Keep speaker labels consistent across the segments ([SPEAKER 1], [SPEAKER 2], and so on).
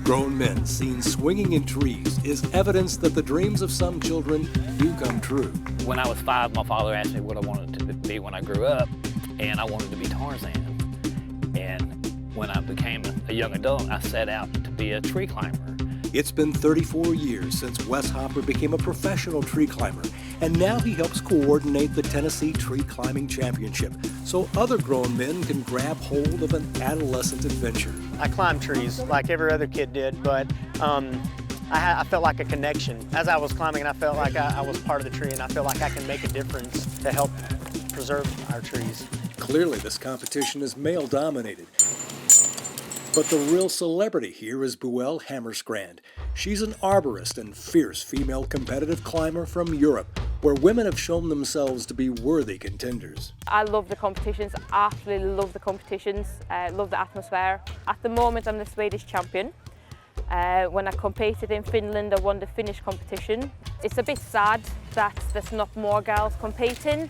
[SPEAKER 1] Grown men seen swinging in trees is evidence that the dreams of some children do come true.
[SPEAKER 2] When I was 5, my father asked me what I wanted to be when I grew up, and I wanted to be Tarzan. And when I became a young adult, I set out to be a tree climber.
[SPEAKER 1] It's been 34 years since Wes Hopper became a professional tree climber, and now he helps coordinate the Tennessee Tree Climbing Championship so other grown men can grab hold of an adolescent adventure.
[SPEAKER 3] I climbed trees like every other kid did, but I felt like a connection. As I was climbing, I felt like I was part of the tree, and I feel like I can make a difference to help preserve our trees.
[SPEAKER 1] Clearly, this competition is male-dominated. But the real celebrity here is Buell Hammerskrand. She's an arborist and fierce female competitive climber from Europe, where women have shown themselves to be worthy contenders.
[SPEAKER 4] I love the competitions, absolutely love the competitions, love the atmosphere. At the moment, I'm the Swedish champion. When I competed in Finland, I won the Finnish competition. It's a bit sad that there's not more girls competing.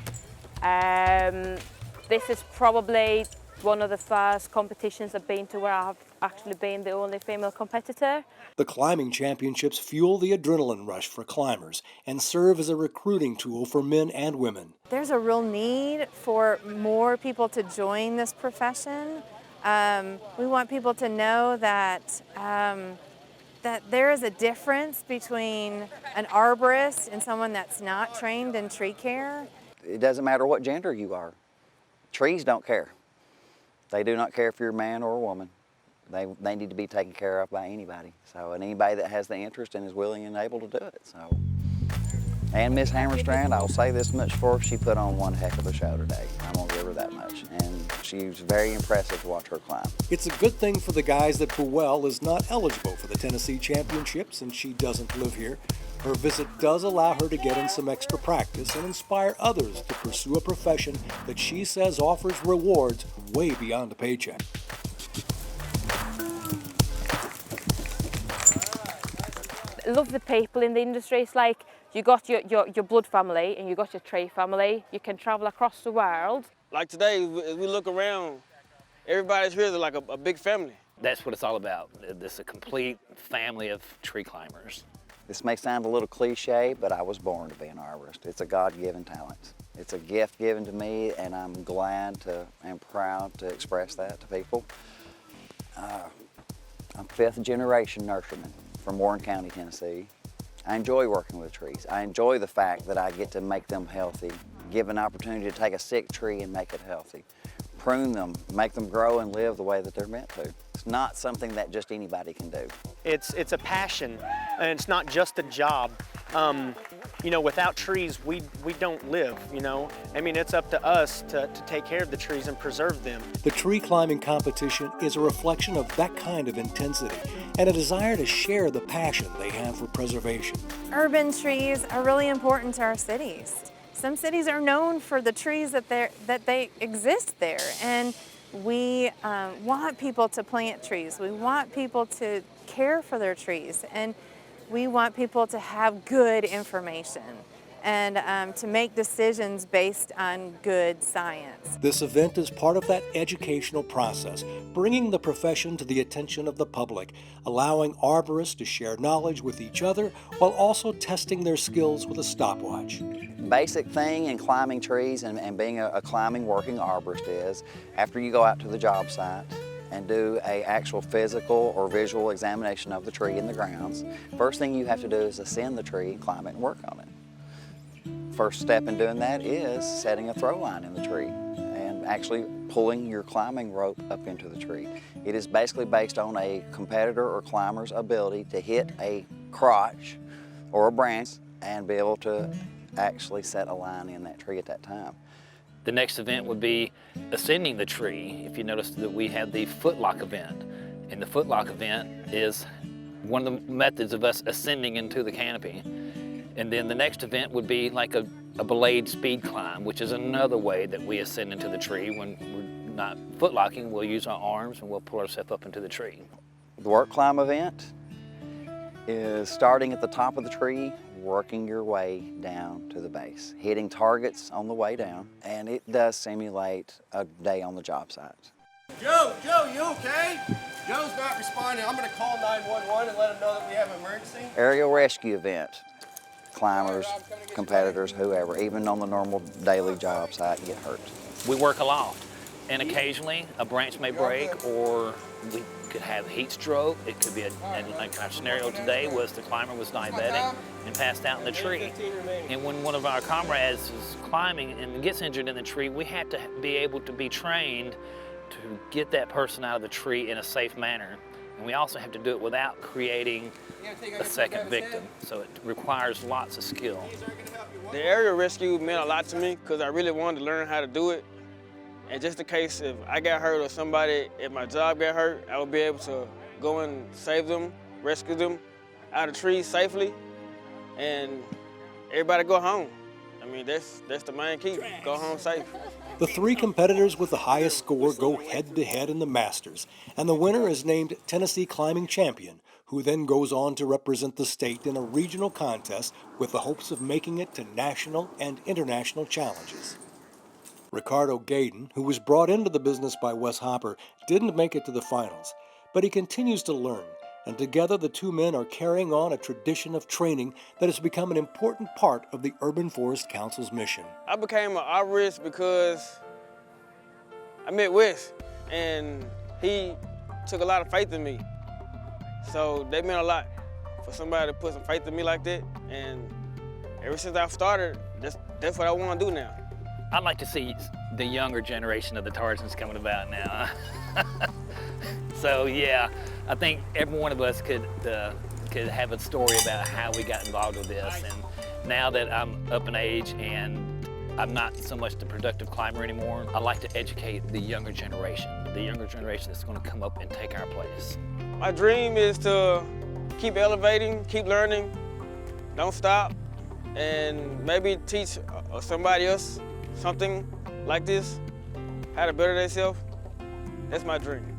[SPEAKER 4] This is probably one of the first competitions I've been to where I've actually been the only female competitor.
[SPEAKER 1] The climbing championships fuel the adrenaline rush for climbers and serve as a recruiting tool for men and women.
[SPEAKER 5] There's a real need for more people to join this profession. We want people to know that that there is a difference between an arborist and someone that's not trained in tree care.
[SPEAKER 6] It doesn't matter what gender you are. Trees don't care. They do not care if you're a man or a woman. They need to be taken care of by anybody. So, and anybody that has the interest and is willing and able to do it. So, and Miss Hammerstrand, I'll say this much for her, she put on one heck of a show today. I'm gonna give her that much. And she was very impressive to watch her climb.
[SPEAKER 1] It's a good thing for the guys that Buell is not eligible for the Tennessee Championship since she doesn't live here. Her visit does allow her to get in some extra practice and inspire others to pursue a profession that she says offers rewards way beyond a paycheck.
[SPEAKER 4] I love the people in the industry. It's like you got your blood family and you got your tree family. You can travel across the world.
[SPEAKER 7] Like today, as we look around, everybody's here, they're like a big family.
[SPEAKER 2] That's what it's all about. It's a complete family of tree climbers.
[SPEAKER 6] This may sound a little cliche, but I was born to be an arborist. It's a God-given talent. It's a gift given to me, and I'm glad and proud to express that to people. I'm 5th generation nurseryman from Warren County, Tennessee. I enjoy working with trees. I enjoy the fact that I get to make them healthy, give an opportunity to take a sick tree and make it healthy, prune them, make them grow and live the way that they're meant to. It's not something that just anybody can do.
[SPEAKER 3] It's a passion, and it's not just a job. You know, without trees, we don't live, you know. I mean, it's up to us to take care of the trees and preserve them.
[SPEAKER 1] The tree climbing competition is a reflection of that kind of intensity and a desire to share the passion they have for preservation.
[SPEAKER 5] Urban trees are really important to our cities. Some cities are known for the trees that they exist there, and we want people to plant trees. We want people to care for their trees, and we want people to have good information and to make decisions based on good science.
[SPEAKER 1] This event is part of that educational process, bringing the profession to the attention of the public, allowing arborists to share knowledge with each other while also testing their skills with a stopwatch.
[SPEAKER 6] Basic thing in climbing trees and being a climbing working arborist is, after you go out to the job site and do an actual physical or visual examination of the tree in the grounds, first thing you have to do is ascend the tree and climb it and work on it. First step in doing that is setting a throw line in the tree and actually pulling your climbing rope up into the tree. It is basically based on a competitor or climber's ability to hit a crotch or a branch and be able to actually set a line in that tree at that time.
[SPEAKER 2] The next event would be ascending the tree. If you notice that we have the footlock event. And the footlock event is one of the methods of us ascending into the canopy. And then the next event would be like a belay speed climb, which is another way that we ascend into the tree. When we're not footlocking, we'll use our arms and we'll pull ourselves up into the tree.
[SPEAKER 6] The work climb event is starting at the top of the tree, working your way down to the base, hitting targets on the way down, and it does simulate a day on the job site.
[SPEAKER 8] Joe, you okay? Joe's not responding. I'm going to call 911 and let them know that we have an emergency.
[SPEAKER 6] Aerial rescue event. Climbers, competitors, whoever, even on the normal daily job site, get hurt.
[SPEAKER 2] We work aloft, and occasionally a branch may break, or we could have heat stroke. It could be like our scenario today was the climber was diabetic and passed out in the tree. And when one of our comrades is climbing and gets injured in the tree, we have to be able to be trained to get that person out of the tree in a safe manner. And we also have to do it without creating a second victim. So it requires lots of skill.
[SPEAKER 7] The aerial rescue meant a lot to me because I really wanted to learn how to do it. And just in case if I got hurt or somebody at my job got hurt, I would be able to go and save them, rescue them out of trees safely, and everybody go home. I mean, that's the main key, go home safe.
[SPEAKER 1] The 3 competitors with the highest score go head-to-head in the Masters, and the winner is named Tennessee Climbing Champion, who then goes on to represent the state in a regional contest with the hopes of making it to national and international challenges. Ricardo Gaydon, who was brought into the business by Wes Hopper, didn't make it to the finals, but he continues to learn, and together the 2 men are carrying on a tradition of training that has become an important part of the Urban Forest Council's mission.
[SPEAKER 7] I became an arborist because I met Wes, and he took a lot of faith in me. So that meant a lot for somebody to put some faith in me like that, and ever since I started, that's what I want to do now.
[SPEAKER 2] I'd like to see the younger generation of the Tarzans coming about now. So yeah, I think every one of us could have a story about how we got involved with this. And now that I'm up in age and I'm not so much the productive climber anymore, I like to educate the younger generation that's going to come up and take our place.
[SPEAKER 7] My dream is to keep elevating, keep learning, don't stop, and maybe teach somebody else something like this, how to better themselves. That's my dream.